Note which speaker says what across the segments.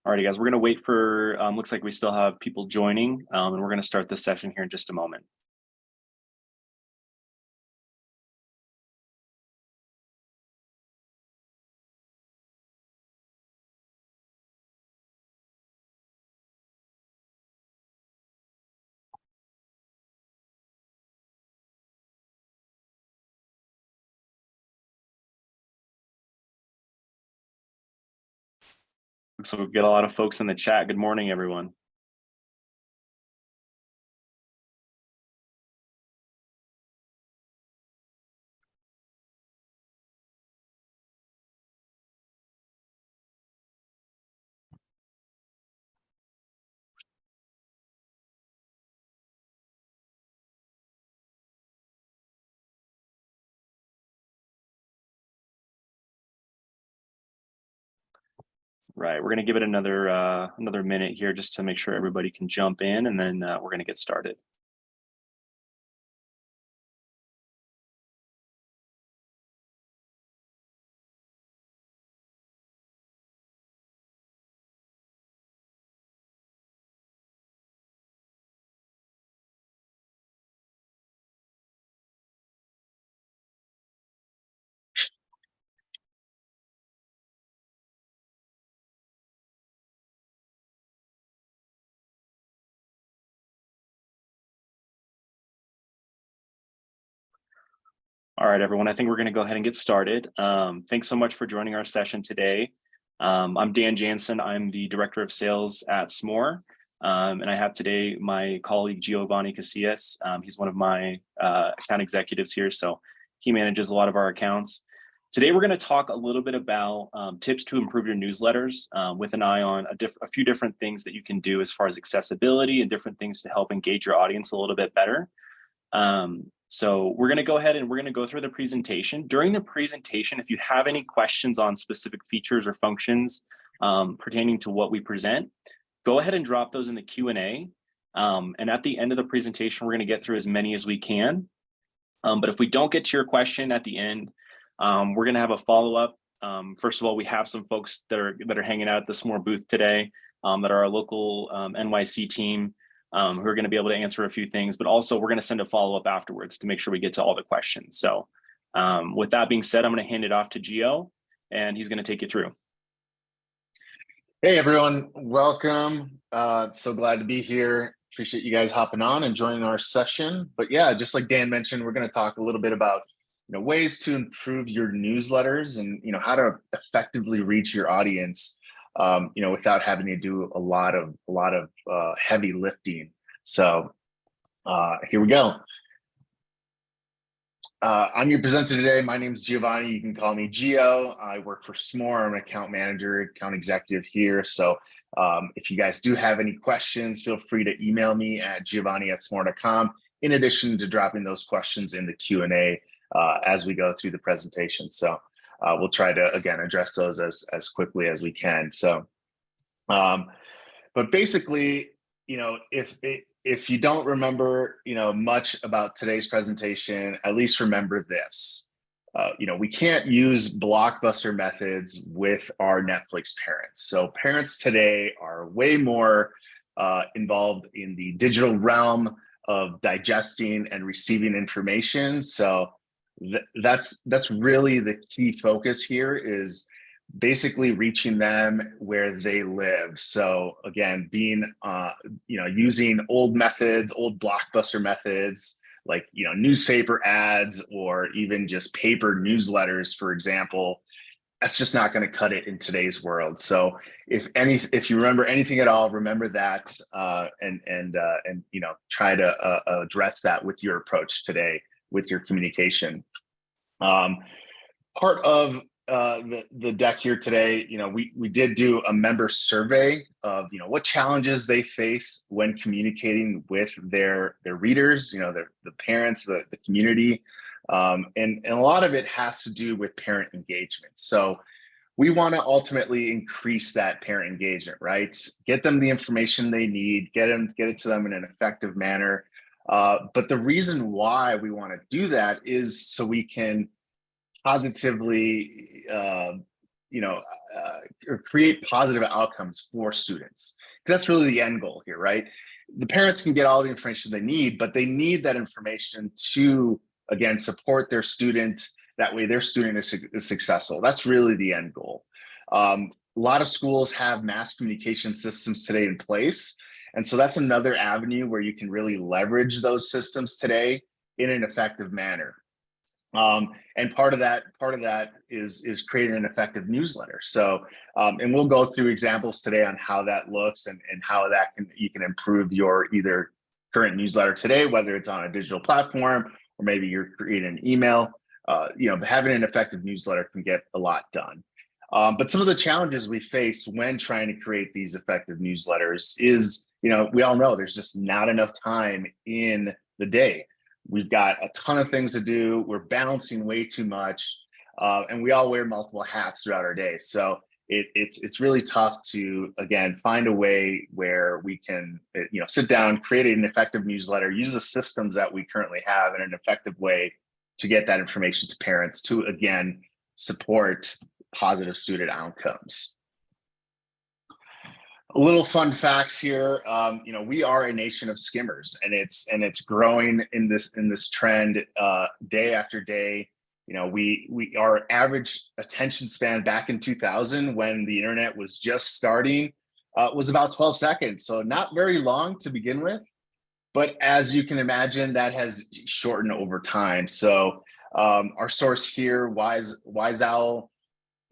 Speaker 1: Alrighty, guys, we're going to wait for, looks like we still have people joining, and we're going to start this session here in just a moment. So we've got a lot of folks in the chat. Good morning, everyone. Right, we're going to give it another minute here just to make sure everybody can jump in, and then we're going to get started. All right, everyone, I think we're going to go ahead and get started. Thanks so much for joining our session today. I'm Dan Jansen. I'm the Director of Sales at Smore. And I have today my colleague, Giovanni Casillas. He's one of my account executives here, so he manages a lot of our accounts. Today, we're going to talk a little bit about tips to improve your newsletters with an eye on a few different things that you can do as far as accessibility and different things to help engage your audience a little bit better. So we're going to go ahead and we're going to go through the presentation. During the presentation, if you have any questions on specific features or functions pertaining to what we present, go ahead and drop those in the Q&A. And at the end of the presentation, we're going to get through as many as we can. But if we don't get to your question at the end, we're going to have a follow-up. First of all, we have some folks that are hanging out at the Smore booth today that are our local NYC team. Who are going to be able to answer a few things, but also we're going to send a follow-up afterwards to make sure we get to all the questions. So with that being said, I'm going to hand it off to Gio, and he's going to take you through.
Speaker 2: Hey, everyone. Welcome. So glad to be here. Appreciate you guys hopping on and joining our session. But yeah, just like Dan mentioned, we're going to talk a little bit about ways to improve your newsletters and how to effectively reach your audience without having to do a lot of heavy lifting. So here we go. I'm your presenter today. My name is Giovanni. You can call me Gio. I work for Smore. I'm an account manager, account executive here. So if you guys do have any questions, feel free to email me at giovanni@smore.com, in addition to dropping those questions in the Q&A as we go through the presentation. So we'll try to, again, address those as quickly as we can. So, but basically, if you don't remember, much about today's presentation, at least remember this. We can't use blockbuster methods with our Netflix parents. So parents today are way more involved in the digital realm of digesting and receiving information. So that's really the key focus here, is basically reaching them where they live. So again, being using old methods, old blockbuster methods, like newspaper ads or even just paper newsletters, for example, that's just not going to cut it in today's world. So if you remember anything at all, remember that and try to address that with your approach today with your communication. Part of the deck here today, we did do a member survey of what challenges they face when communicating with their readers, the parents, the community, and a lot of it has to do with parent engagement. So we want to ultimately increase that parent engagement, right? Get them the information they need, get it to them in an effective manner. But the reason why we want to do that is so we can positively or create positive outcomes for students. That's really the end goal here, right? The parents can get all the information they need, but they need that information to, again, support their student. That way their student is successful. That's really the end goal. A lot of schools have mass communication systems today in place. And so that's another avenue where you can really leverage those systems today in an effective manner. And part of that is creating an effective newsletter. So, and we'll go through examples today on how that looks and how you can improve your either current newsletter today, whether it's on a digital platform or maybe you're creating an email. Having an effective newsletter can get a lot done. But some of the challenges we face when trying to create these effective newsletters is, we all know there's just not enough time in the day. We've got a ton of things to do. We're balancing way too much, and we all wear multiple hats throughout our day. So it's really tough to, again, find a way where we can, sit down, create an effective newsletter, use the systems that we currently have in an effective way to get that information to parents to, again, support positive student outcomes. A little fun facts here. We are a nation of skimmers, and it's growing in this trend day after day. Our average attention span back in 2000, when the internet was just starting, was about 12 seconds. So not very long to begin with, but as you can imagine, that has shortened over time. So our source here, Wise Owl,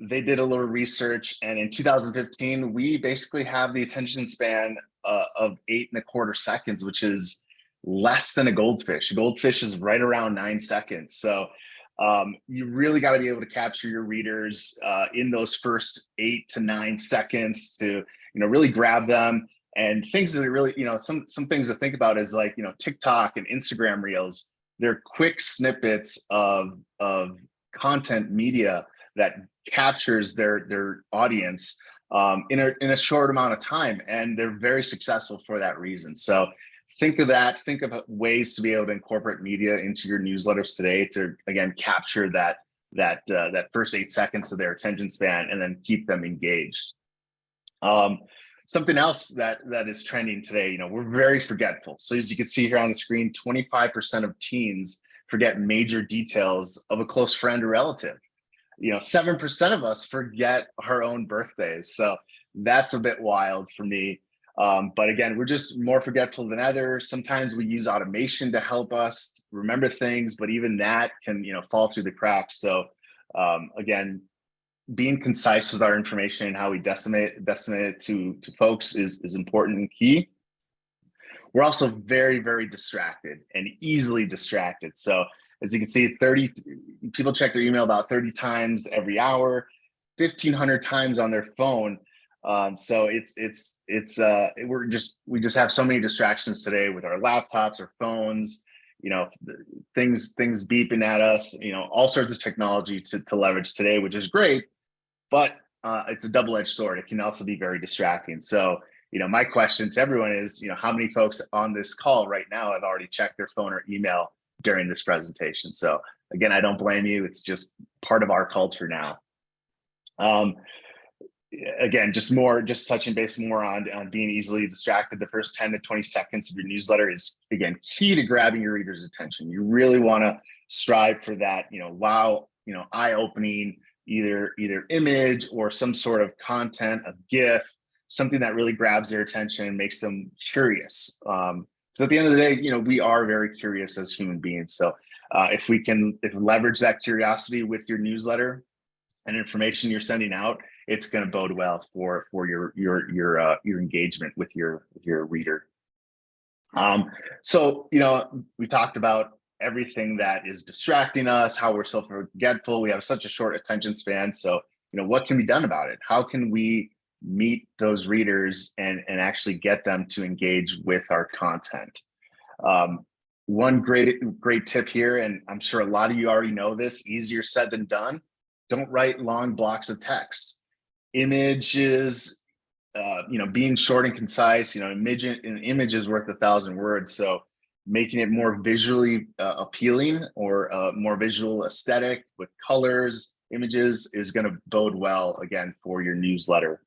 Speaker 2: they did a little research, and in 2015, we basically have the attention span of 8.25 seconds, which is less than a goldfish. A goldfish is right around 9 seconds. So you really got to be able to capture your readers in those first 8 to 9 seconds to, really grab them. And things that really, some things to think about is like, TikTok and Instagram Reels. They're quick snippets of content media that captures their audience in a short amount of time, and they're very successful for that reason. So think of ways to be able to incorporate media into your newsletters today to, again, capture that first 8 seconds of their attention span and then keep them engaged. Something else that is trending today, we're very forgetful. So as you can see here on the screen, 25% of teens forget major details of a close friend or relative. 7% of us forget our own birthdays. So that's a bit wild for me. But again, we're just more forgetful than others. Sometimes we use automation to help us remember things, but even that can, fall through the cracks. So again, being concise with our information and how we destinate it to folks is important and key. We're also very, very distracted and easily distracted. So as you can see, people check their email about 30 times every hour, 1,500 times on their phone. So we just have so many distractions today with our laptops, our phones, things beeping at us, all sorts of technology to leverage today, which is great, but it's a double-edged sword. It can also be very distracting. So, my question to everyone is, how many folks on this call right now have already checked their phone or email during this presentation? So again, I don't blame you. It's just part of our culture now. Again, just touching base more on being easily distracted. The first 10 to 20 seconds of your newsletter is, again, key to grabbing your reader's attention. You really want to strive for that, wow, eye-opening, either image or some sort of content, a GIF, something that really grabs their attention and makes them curious. So at the end of the day, we are very curious as human beings. So if we leverage that curiosity with your newsletter and information you're sending out, it's going to bode well for your engagement with your reader. So we talked about everything that is distracting us, how we're so forgetful. We have such a short attention span. So what can be done about it? How can we meet those readers and actually get them to engage with our content? One great tip here, and I'm sure a lot of you already know this, easier said than done. Don't write long blocks of text. Images, being short and concise, an image is worth 1,000 words. So making it more visually appealing or more visual aesthetic with colors, images is going to bode well again for your newsletter.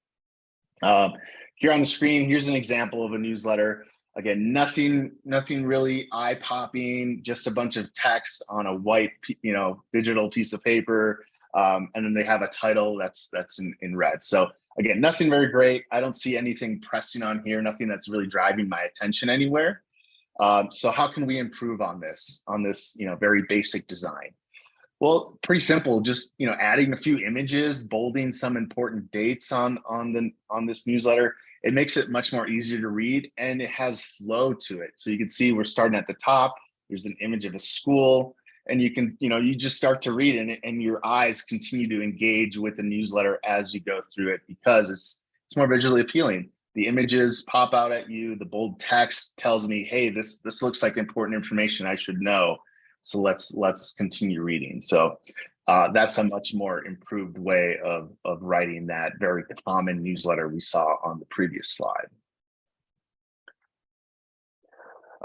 Speaker 2: Here on the screen, here's an example of a newsletter. Again, nothing really eye-popping, just a bunch of text on a white, digital piece of paper, and then they have a title that's in red. So again, nothing very great. I don't see anything pressing on here, nothing that's really driving my attention anywhere. So how can we improve on this very basic design? Well, pretty simple. Just adding a few images, bolding some important dates on this newsletter. It makes it much more easier to read, and it has flow to it. So you can see we're starting at the top. There's an image of a school, and you can you just start to read it, and your eyes continue to engage with the newsletter as you go through it because it's more visually appealing. The images pop out at you. The bold text tells me, hey, this looks like important information I should know. So let's continue reading. So that's a much more improved way of writing that very common newsletter we saw on the previous slide.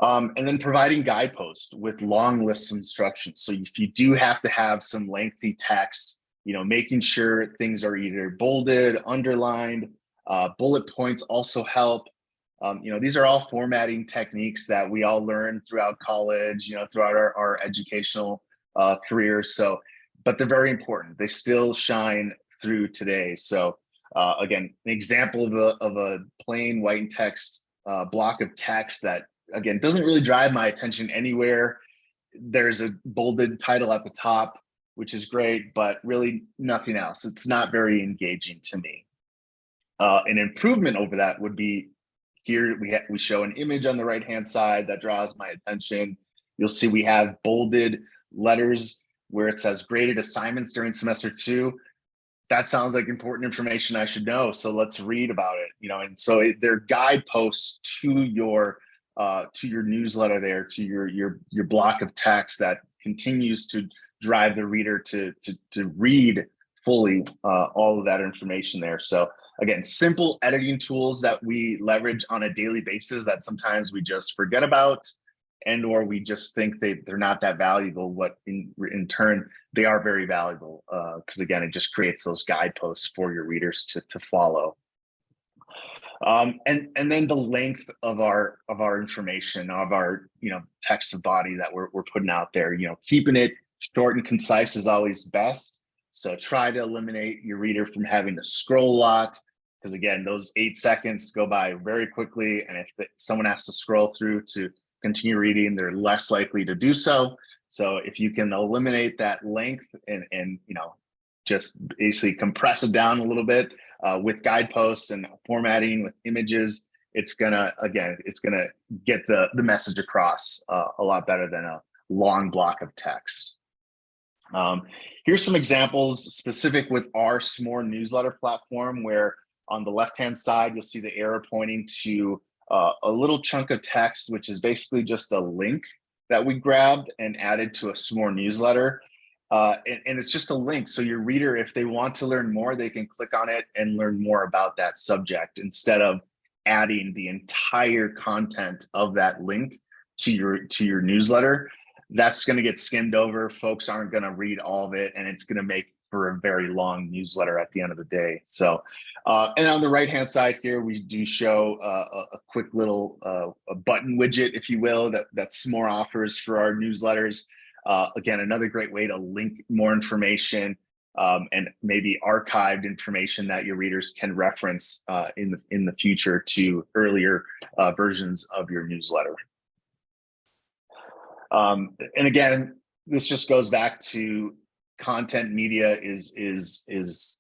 Speaker 2: And then providing guideposts with long lists of instructions. So if you do have to have some lengthy text, making sure things are either bolded, underlined, bullet points also help. These are all formatting techniques that we all learned throughout college, throughout our educational careers. So, but they're very important. They still shine through today. So again, an example of a plain white and text block of text that, again, doesn't really drive my attention anywhere. There's a bolded title at the top, which is great, but really nothing else. It's not very engaging to me. An improvement over that would be here we show an image on the right-hand side that draws my attention. You'll see we have bolded letters where it says graded assignments during semester 2. That sounds like important information I should know. So let's read about it. And so they're guideposts to your newsletter there, to your block of text that continues to drive the reader to read fully all of that information there. So again, simple editing tools that we leverage on a daily basis that sometimes we just forget about, and or we just think they're not that valuable, what in turn they are very valuable, because again, it just creates those guideposts for your readers to follow. And then the length of our information, of our text body that we're putting out there, keeping it short and concise is always best. So try to eliminate your reader from having to scroll a lot, because again, those 8 seconds go by very quickly. And if someone has to scroll through to continue reading, they're less likely to do so. So if you can eliminate that length and just basically compress it down a little bit with guideposts and formatting with images, it's gonna get the message across a lot better than a long block of text. Here's some examples specific with our Smore newsletter platform, where on the left-hand side, you'll see the arrow pointing to a little chunk of text, which is basically just a link that we grabbed and added to a Smore newsletter. And it's just a link. So your reader, if they want to learn more, they can click on it and learn more about that subject instead of adding the entire content of that link to your newsletter. That's going to get skimmed over. Folks aren't going to read all of it, and it's going to make for a very long newsletter at the end of the day. So, and on the right-hand side here, we do show a quick little a button widget, if you will, that Smore offers for our newsletters. Again, another great way to link more information and maybe archived information that your readers can reference in the future to earlier versions of your newsletter. And again, this just goes back to content media is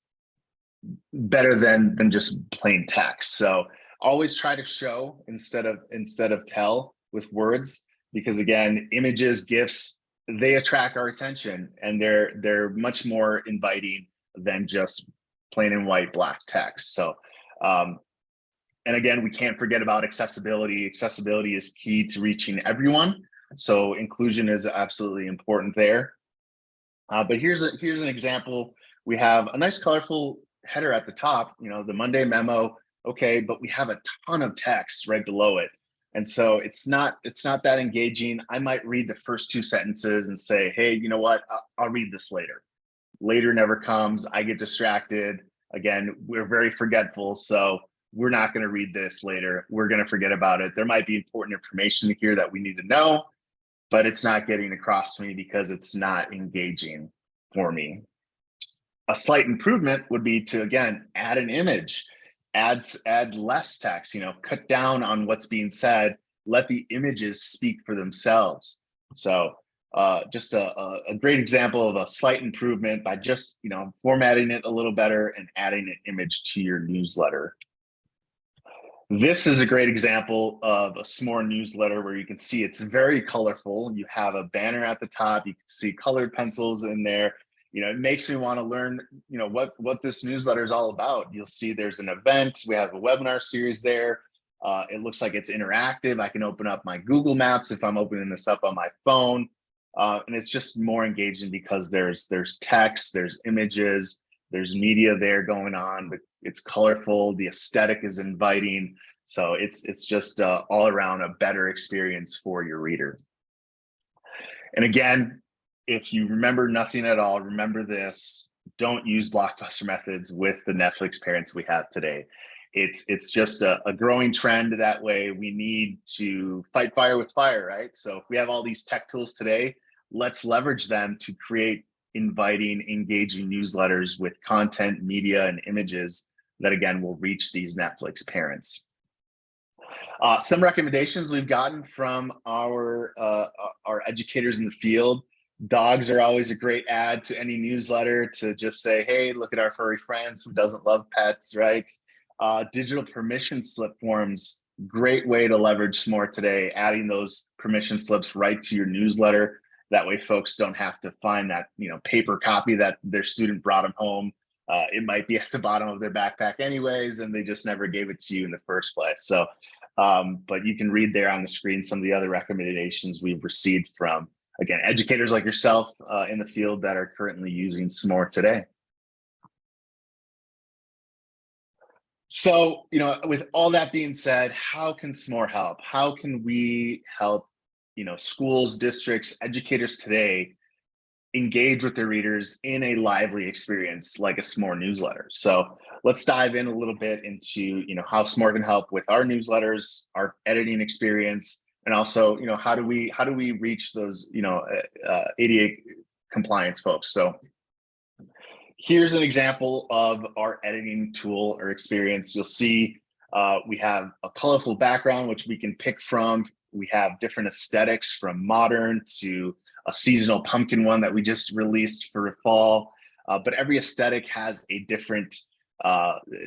Speaker 2: better than just plain text. So always try to show instead of tell with words, because again, images, GIFs, they attract our attention, and they're much more inviting than just plain and white black text. So and again, we can't forget about accessibility. Accessibility is key to reaching everyone. So inclusion is absolutely important there. But here's an example. We have a nice colorful header at the top, the Monday memo. Okay, but we have a ton of text right below it. And so it's not that engaging. I might read the first 2 sentences and say, hey, you know what? I'll read this later. later never comes. I get distracted. Again, we're very forgetful. So we're not going to read this later. We're going to forget about it. There might be important information here that we need to know, but it's not getting across to me because it's not engaging for me. A slight improvement would be to, again, add an image, add less text, cut down on what's being said, let the images speak for themselves. So just a great example of a slight improvement by just, formatting it a little better and adding an image to your newsletter. This is a great example of a Smore newsletter where you can see it's very colorful. You have a banner at the top. You can see colored pencils in there. It makes me want to learn, what this newsletter is all about. You'll see there's an event. We have a webinar series there. It looks like it's interactive. I can open up my Google Maps if I'm opening this up on my phone. And it's just more engaging because there's text, there's images, there's media there going on. It's colorful. The aesthetic is inviting. So it's just all around a better experience for your reader. And again, if you remember nothing at all, remember this: don't use blockbuster methods with the Netflix parents we have today. It's just a growing trend that way. We need to fight fire with fire, right? So if we have all these tech tools today, let's leverage them to create inviting, engaging newsletters with content, media, and images that, again, will reach these Netflix parents. Some recommendations we've gotten from our educators in the field: dogs are always a great add to any newsletter, to just say, hey, look at our furry friends. Who doesn't love pets, right? Digital permission slip forms, great way to leverage Smore today, adding those permission slips right to your newsletter. That way folks don't have to find that paper copy that their student brought them home. It might be at the bottom of their backpack anyways, and they just never gave it to you in the first place. So, but you can read there on the screen some of the other recommendations we've received from, again, educators like yourself in the field that are currently using Smore today. So, with all that being said, how can Smore help? How can we help, schools, districts, educators today engage with their readers in a lively experience like a Smore newsletter? So let's dive in a little bit into, how Smore can help with our newsletters, our editing experience, and also, how do we reach those, ADA compliance folks? So here's an example of our editing tool or experience. You'll see we have a colorful background, which we can pick from. We have different aesthetics, from modern to a seasonal pumpkin one that we just released for fall. But every aesthetic has a different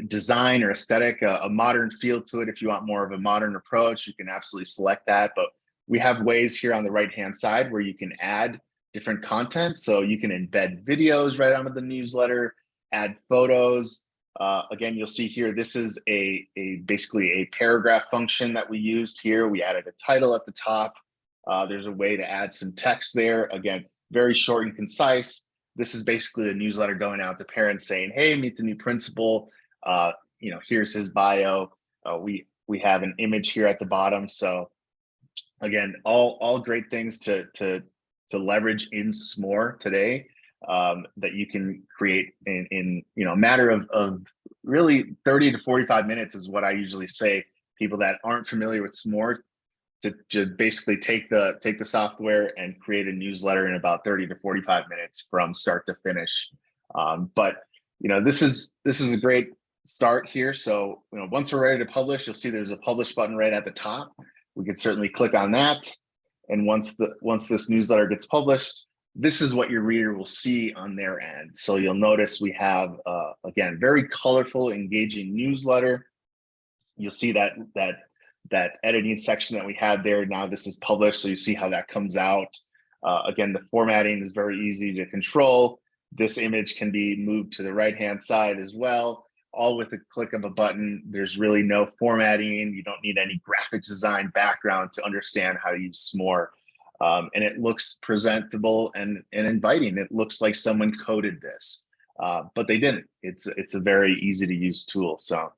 Speaker 2: design or aesthetic, a modern feel to it. If you want more of a modern approach, you can absolutely select that. But we have ways here on the right-hand side where you can add different content. So you can embed videos right onto the newsletter, add photos. Again, you'll see here, this is basically a paragraph function that we used here. We added a title at the top. There's a way to add some text there. Again, very short and concise. This is basically a newsletter going out to parents saying, hey, meet the new principal. Here's his bio. We have an image here at the bottom. So again, all great things to leverage in Smore today, that you can create in a matter of really 30 to 45 minutes is what I usually say. People that aren't familiar with Smore, to basically take the software and create a newsletter in about 30 to 45 minutes from start to finish. But this is a great start here. So once we're ready to publish, you'll see there's a publish button right at the top. We could certainly click on that. And once this newsletter gets published, this is what your reader will see on their end. So you'll notice we have, again, very colorful, engaging newsletter. You'll see that editing section that we had there. Now this is published, so you see how that comes out. Again, the formatting is very easy to control. This image can be moved to the right-hand side as well, all with a click of a button. There's really no formatting. You don't need any graphics design background to understand how to use Smore. And it looks presentable and inviting. It looks like someone coded this, but they didn't. It's a very easy to use tool. So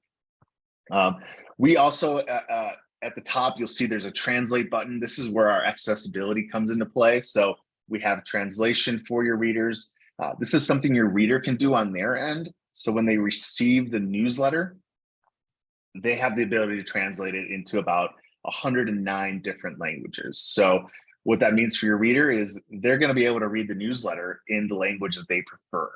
Speaker 2: we also, at the top, you'll see there's a translate button. This is where our accessibility comes into play. So we have translation for your readers. This is something your reader can do on their end. So when they receive the newsletter, they have the ability to translate it into about 109 different languages. So what that means for your reader is they're going to be able to read the newsletter in the language that they prefer.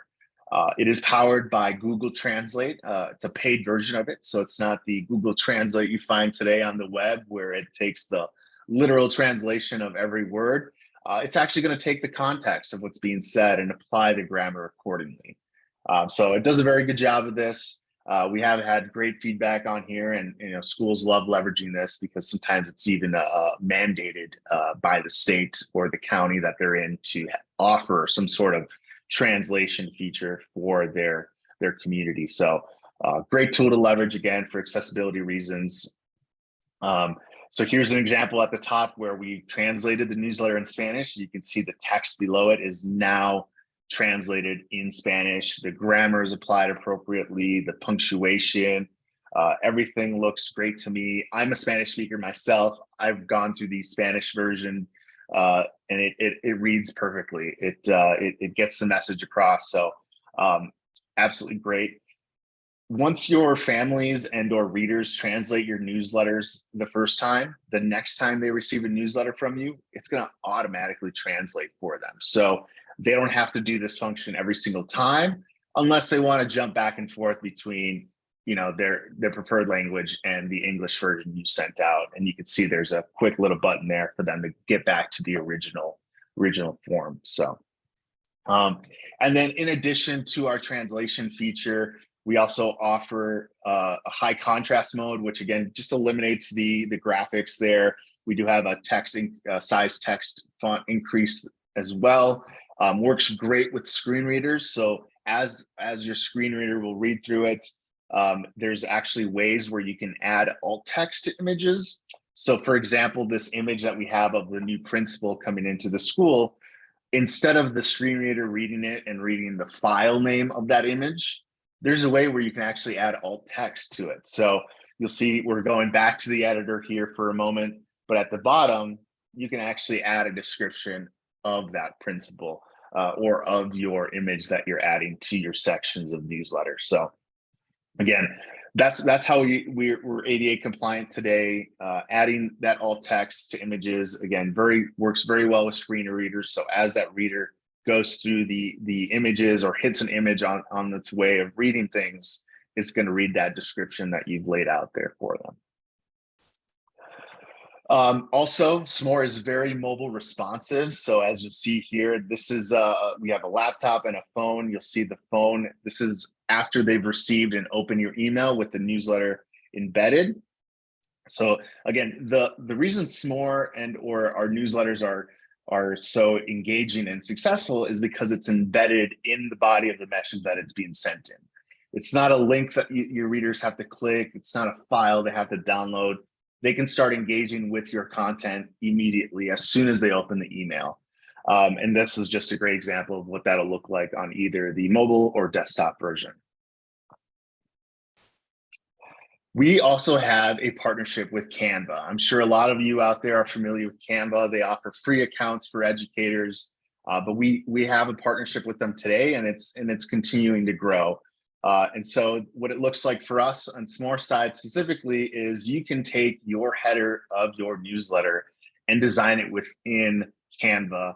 Speaker 2: It is powered by Google Translate. It's a paid version of it. So it's not the Google Translate you find today on the web where it takes the literal translation of every word. It's actually going to take the context of what's being said and apply the grammar accordingly. So it does a very good job of this. We have had great feedback on here, and schools love leveraging this because sometimes it's even mandated by the state or the county that they're in to offer some sort of translation feature for their community. So great tool to leverage, again, for accessibility reasons. So here's an example at the top where we translated the newsletter in Spanish. You can see the text below it is now translated in Spanish. The grammar is applied appropriately, the punctuation, everything looks great to me. I'm a Spanish speaker myself. I've gone through the Spanish version and it reads perfectly. It gets the message across. So absolutely great. Once your families and or readers translate your newsletters the first time, the next time they receive a newsletter from you, it's going to automatically translate for them. So they don't have to do this function every single time unless they want to jump back and forth between their preferred language and the English version you sent out. And you can see there's a quick little button there for them to get back to the original form. So and then in addition to our translation feature, we also offer a high contrast mode, which again just eliminates the graphics there. We do have a size text font increase as well. Works great with screen readers. So as your screen reader will read through it, there's actually ways where you can add alt text to images. So for example, this image that we have of the new principal coming into the school, instead of the screen reader reading it and reading the file name of that image, there's a way where you can actually add alt text to it. So you'll see we're going back to the editor here for a moment, but at the bottom, you can actually add a description of that principal or of your image that you're adding to your sections of newsletters. So again, that's how we're ADA compliant today. Adding that alt text to images, again, works very well with screen readers. So as that reader goes through the images or hits an image on its way of reading things, it's going to read that description that you've laid out there for them. Also, Smore is very mobile responsive. So as you see here, this is we have a laptop and a phone. You'll see the phone. This is after they've received and opened your email with the newsletter embedded. So again, the reason Smore and or our newsletters are so engaging and successful is because it's embedded in the body of the message that it's being sent in. It's not a link that your readers have to click. It's not a file they have to download. They can start engaging with your content immediately as soon as they open the email. And this is just a great example of what that'll look like on either the mobile or desktop version. We also have a partnership with Canva. I'm sure a lot of you out there are familiar with Canva. They offer free accounts for educators, but we have a partnership with them today, and it's continuing to grow. And so what it looks like for us on Smore side specifically is you can take your header of your newsletter and design it within Canva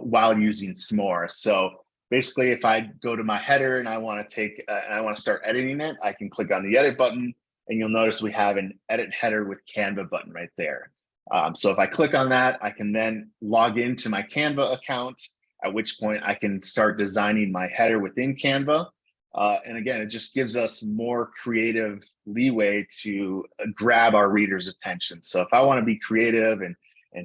Speaker 2: while using Smore. So basically, if I go to my header and I want to start editing it, I can click on the edit button, and you'll notice we have an edit header with Canva button right there. So if I click on that, I can then log into my Canva account, at which point I can start designing my header within Canva. And again, it just gives us more creative leeway to grab our readers' attention. So if I want to be creative and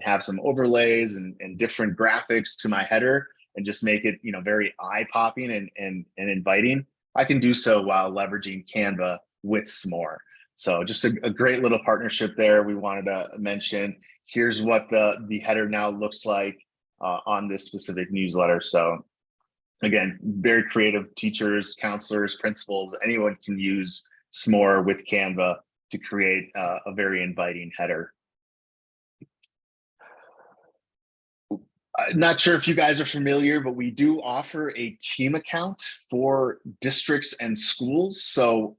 Speaker 2: have some overlays and different graphics to my header and just make it very eye-popping and inviting, I can do so while leveraging Canva with Smore. So just a great little partnership there we wanted to mention. Here's what the header now looks like on this specific newsletter. So again, very creative teachers, counselors, principals, anyone can use Smore with Canva to create a very inviting header. Not sure if you guys are familiar, but we do offer a team account for districts and schools. So,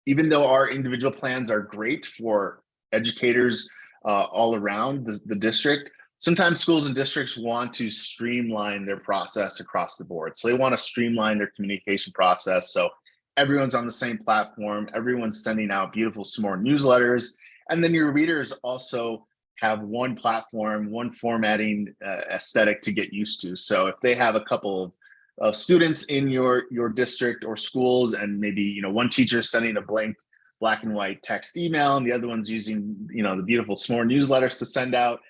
Speaker 2: even though our individual plans are great for educators all around the district, sometimes schools and districts want to streamline their process across the board. So they want to streamline their communication process. So everyone's on the same platform, everyone's sending out beautiful S'more newsletters. And then your readers also have one platform, one formatting aesthetic to get used to. So if they have a couple of students in your district or schools, and maybe one teacher sending a blank black and white text email, and the other one's using the beautiful S'more newsletters to send out,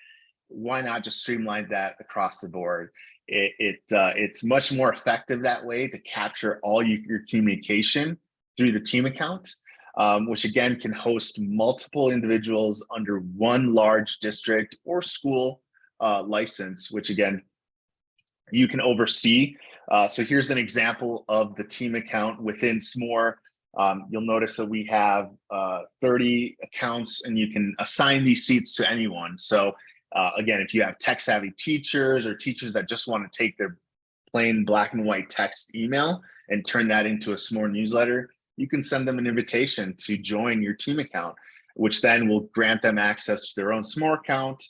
Speaker 2: why not just streamline that across the board? It's much more effective that way to capture all your communication through the team account. Which again can host multiple individuals under one large district or school license, which again, you can oversee. So here's an example of the team account within S'more. You'll notice that we have 30 accounts, and you can assign these seats to anyone. So again, if you have tech-savvy teachers or teachers that just want to take their plain black and white text email and turn that into a S'more newsletter, you can send them an invitation to join your team account, which then will grant them access to their own S'more account.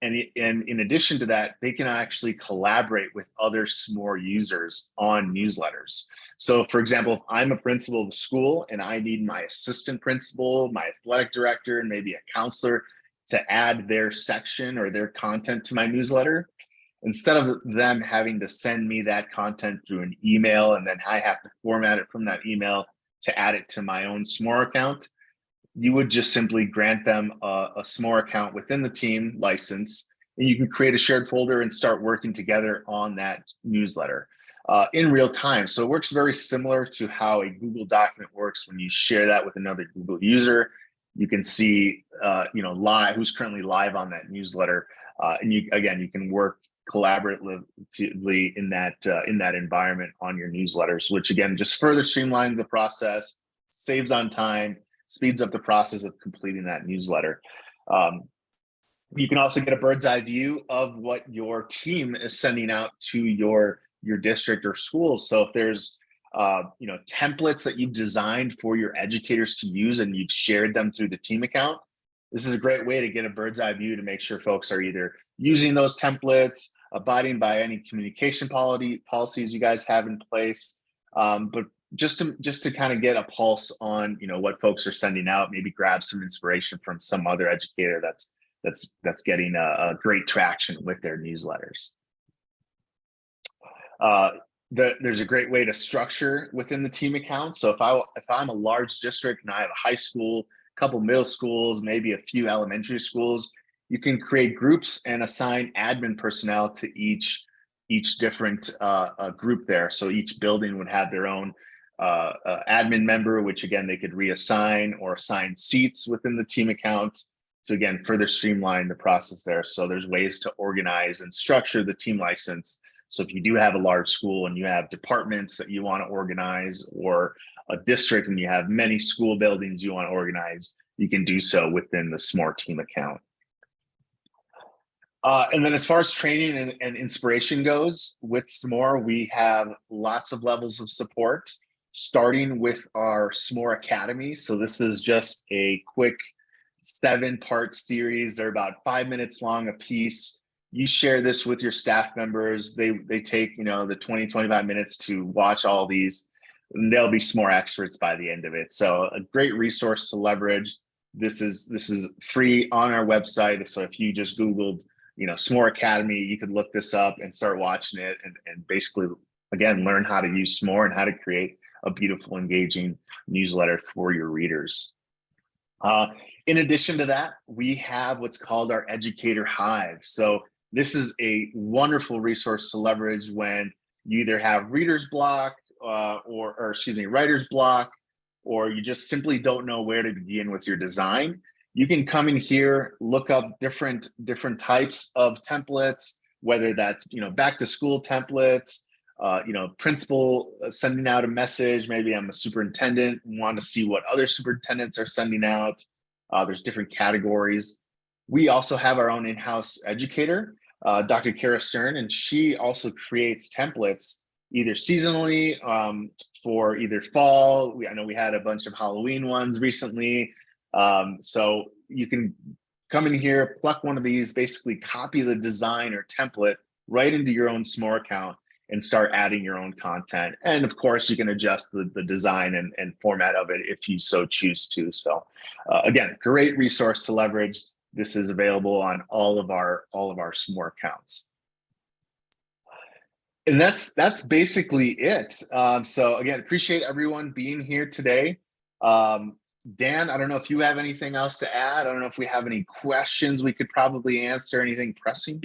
Speaker 2: And in addition to that, they can actually collaborate with other S'more users on newsletters. So for example, if I'm a principal of a school and I need my assistant principal, my athletic director, and maybe a counselor to add their section or their content to my newsletter, instead of them having to send me that content through an email and then I have to format it from that email to add it to my own S'more account, you would just simply grant them a S'more account within the team license, and you can create a shared folder and start working together on that newsletter in real time. So it works very similar to how a Google document works when you share that with another Google user. You can see, live who's currently live on that newsletter, and you can work collaboratively in that environment on your newsletters, which again just further streamlines the process, saves on time, speeds up the process of completing that newsletter. You can also get a bird's eye view of what your team is sending out to your district or school. So if there's templates that you've designed for your educators to use and you've shared them through the team account, this is a great way to get a bird's eye view to make sure folks are either using those templates, abiding by any communication policies you guys have in place, but just to kind of get a pulse on what folks are sending out, maybe grab some inspiration from some other educator that's getting a great traction with their newsletters. There's a great way to structure within the team account. So if I'm a large district and I have a high school, a couple middle schools, maybe a few elementary schools, you can create groups and assign admin personnel to each different group there. So each building would have their own admin member, which again, they could reassign or assign seats within the team account to again, further streamline the process there. So there's ways to organize and structure the team license. So if you do have a large school and you have departments that you want to organize, or a district and you have many school buildings you want to organize, you can do so within the S'more team account. And then as far as training and inspiration goes, with S'more, we have lots of levels of support, starting with our S'more Academy. So this is just a quick 7-part series. They're about 5 minutes long a piece. You share this with your staff members. They take the 20-25 minutes to watch all these, and they'll be S'more experts by the end of it. So a great resource to leverage. This is free on our website. So if you just Googled S'more Academy, you could look this up and start watching it and basically, again, learn how to use S'more and how to create a beautiful, engaging newsletter for your readers. In addition to that, we have what's called our Educator Hive. So this is a wonderful resource to leverage when you either have reader's block or writer's block, or you just simply don't know where to begin with your design. You can come in here, look up different types of templates, whether that's back to school templates, principal sending out a message. Maybe I'm a superintendent and want to see what other superintendents are sending out. There's different categories. We also have our own in-house educator. Dr. Kara Stern, and she also creates templates either seasonally for either fall. I know we had a bunch of Halloween ones recently. So you can come in here, pluck one of these, basically copy the design or template right into your own S'more account and start adding your own content. And of course, you can adjust the design and format of it if you so choose to. So again, great resource to leverage. This is available on all of our S'more accounts. And that's basically it. So again, appreciate everyone being here today. Dan, I don't know if you have anything else to add. I don't know if we have any questions we could probably answer, anything pressing.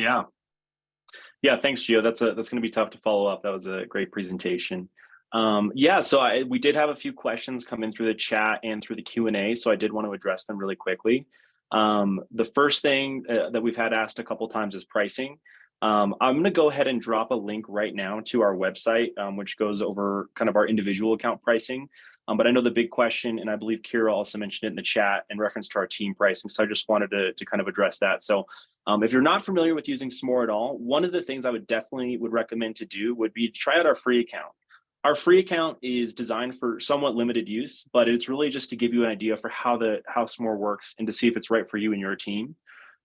Speaker 1: Yeah, thanks, Gio. That's going to be tough to follow up. That was a great presentation. So we did have a few questions come in through the chat and through the Q&A, so I did want to address them really quickly. The first thing that we've had asked a couple times is pricing. I'm going to go ahead and drop a link right now to our website, which goes over kind of our individual account pricing. But I know the big question, and I believe Kira also mentioned it in the chat in reference to our team pricing. So I just wanted to kind of address that. So if you're not familiar with using S'more at all, one of the things I would recommend to do would be to try out our free account. Our free account is designed for somewhat limited use, but it's really just to give you an idea for how S'more works and to see if it's right for you and your team.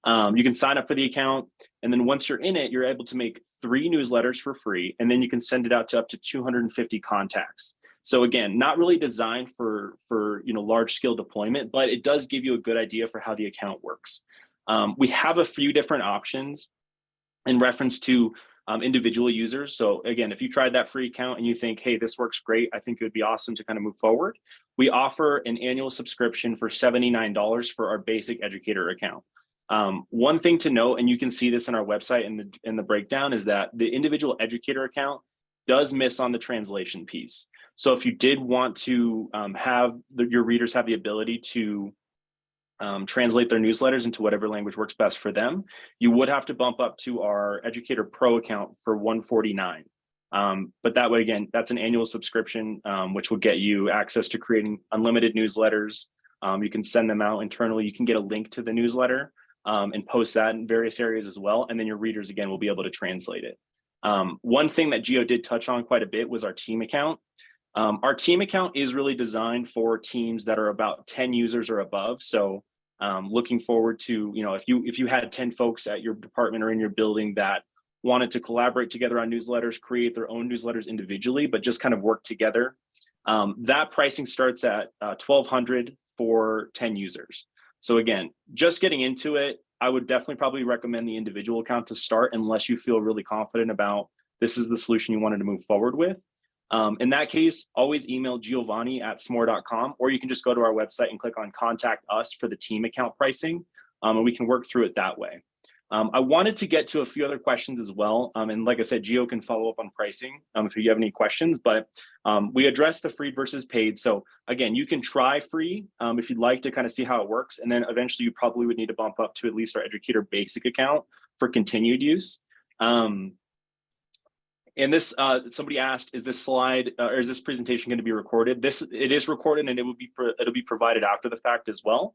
Speaker 1: You can sign up for the account, and then once you're in it, you're able to make 3 newsletters for free, and then you can send it out to up to 250 contacts. So again, not really designed for large scale deployment, but it does give you a good idea for how the account works. We have a few different options in reference to individual users. So again, if you tried that free account and you think, hey, this works great, I think it would be awesome to kind of move forward. We offer an annual subscription for $79 for our basic educator account. One thing to note, and you can see this in our website in the breakdown, is that the individual educator account does miss on the translation piece. So if you did want to have your readers have the ability to translate their newsletters into whatever language works best for them, you would have to bump up to our Educator Pro account for $149. But that way, again, that's an annual subscription, which will get you access to creating unlimited newsletters. You can send them out internally. You can get a link to the newsletter and post that in various areas as well. And then your readers, again, will be able to translate it. One thing that Gio did touch on quite a bit was our team account. Our team account is really designed for teams that are about 10 users or above. So looking forward to, if you had 10 folks at your department or in your building that wanted to collaborate together on newsletters, create their own newsletters individually, but just kind of work together, that pricing starts at $1,200 for 10 users. So again, just getting into it, I would definitely probably recommend the individual account to start unless you feel really confident about this is the solution you wanted to move forward with. In that case, always email Giovanni@S'more.com, or you can just go to our website and click on Contact Us for the team account pricing, and we can work through it that way. I wanted to get to a few other questions as well. And like I said, Gio can follow up on pricing if you have any questions, but we addressed the free versus paid. So again, you can try free if you'd like to kind of see how it works. And then eventually you probably would need to bump up to at least our Educator Basic account for continued use. And this, somebody asked, is this slide or is this presentation going to be recorded? It is recorded, and it'll be provided after the fact as well.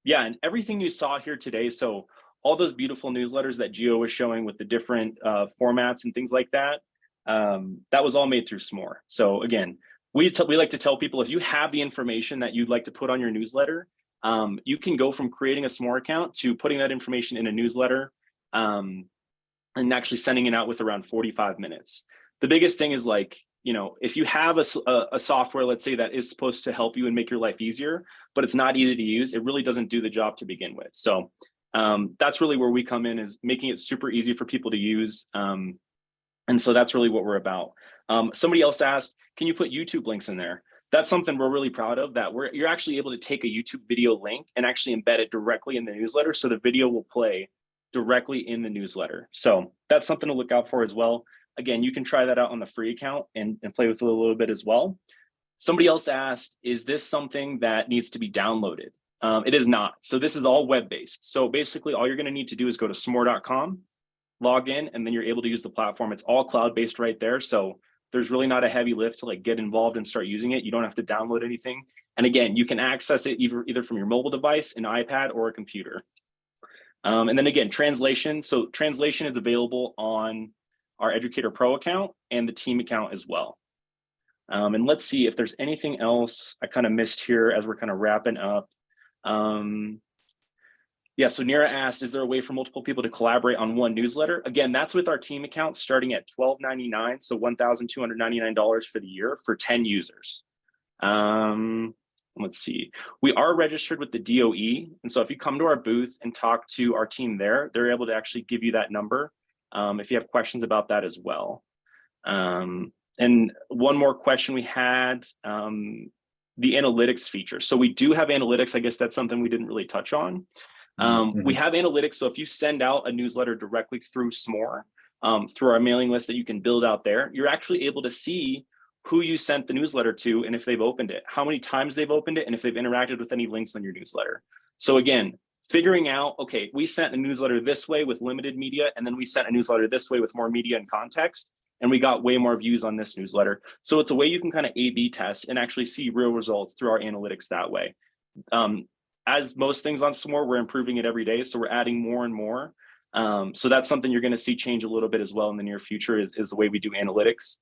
Speaker 1: Yeah, and everything you saw here today, so all those beautiful newsletters that Gio was showing with the different formats and things like that, that was all made through S'more. So again, we like to tell people, if you have the information that you'd like to put on your newsletter, you can go from creating a S'more account to putting that information in a newsletter and actually sending it out with around 45 minutes. The biggest thing is, like, if you have a software, let's say, that is supposed to help you and make your life easier, but it's not easy to use, it really doesn't do the job to begin with. So that's really where we come in, is making it super easy for people to use. And so that's really what we're about. Somebody else asked, can you put YouTube links in there? That's something we're really proud of, that you're actually able to take a YouTube video link and actually embed it directly in the newsletter, so the video will play directly in the newsletter. So that's something to look out for as well. Again, you can try that out on the free account and play with it a little bit as well. Somebody else asked, is this something that needs to be downloaded? It is not. So this is all web-based. So basically all you're going to need to do is go to S'more.com, log in, and then you're able to use the platform. It's all cloud-based right there. So there's really not a heavy lift to get involved and start using it. You don't have to download anything. And again, you can access it either from your mobile device, an iPad, or a computer. And then again, translation. So translation is available on our Educator Pro account and the team account as well. And let's see if there's anything else I kind of missed here as we're kind of wrapping up. Yeah, so Nira asked, is there a way for multiple people to collaborate on one newsletter? Again, that's with our team account starting at $12.99, so $1,299 for the year for 10 users. Let's see, we are registered with the DOE. And so if you come to our booth and talk to our team there, they're able to actually give you that number if you have questions about that as well. And one more question we had, the analytics feature. So we do have analytics. I guess that's something we didn't really touch on. We have analytics. So if you send out a newsletter directly through Smore, through our mailing list that you can build out there, you're actually able to see who you sent the newsletter to and if they've opened it, how many times they've opened it, and if they've interacted with any links on your newsletter. So again, figuring out, okay, we sent a newsletter this way with limited media, and then we sent a newsletter this way with more media and context, and we got way more views on this newsletter. So it's a way you can kind of A/B test and actually see real results through our analytics that way. As most things on Smore, we're improving it every day. So we're adding more and more. So that's something you're going to see change a little bit as well in the near future is the way we do analytics.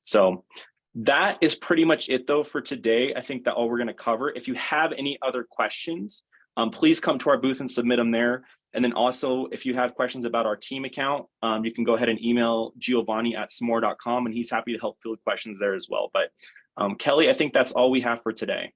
Speaker 1: So that is pretty much it though for today. I think that all we're going to cover. If you have any other questions, please come to our booth and submit them there. And then also, if you have questions about our team account, you can go ahead and email Giovanni@smore.com, and he's happy to help field questions there as well. But Kelly, I think that's all we have for today.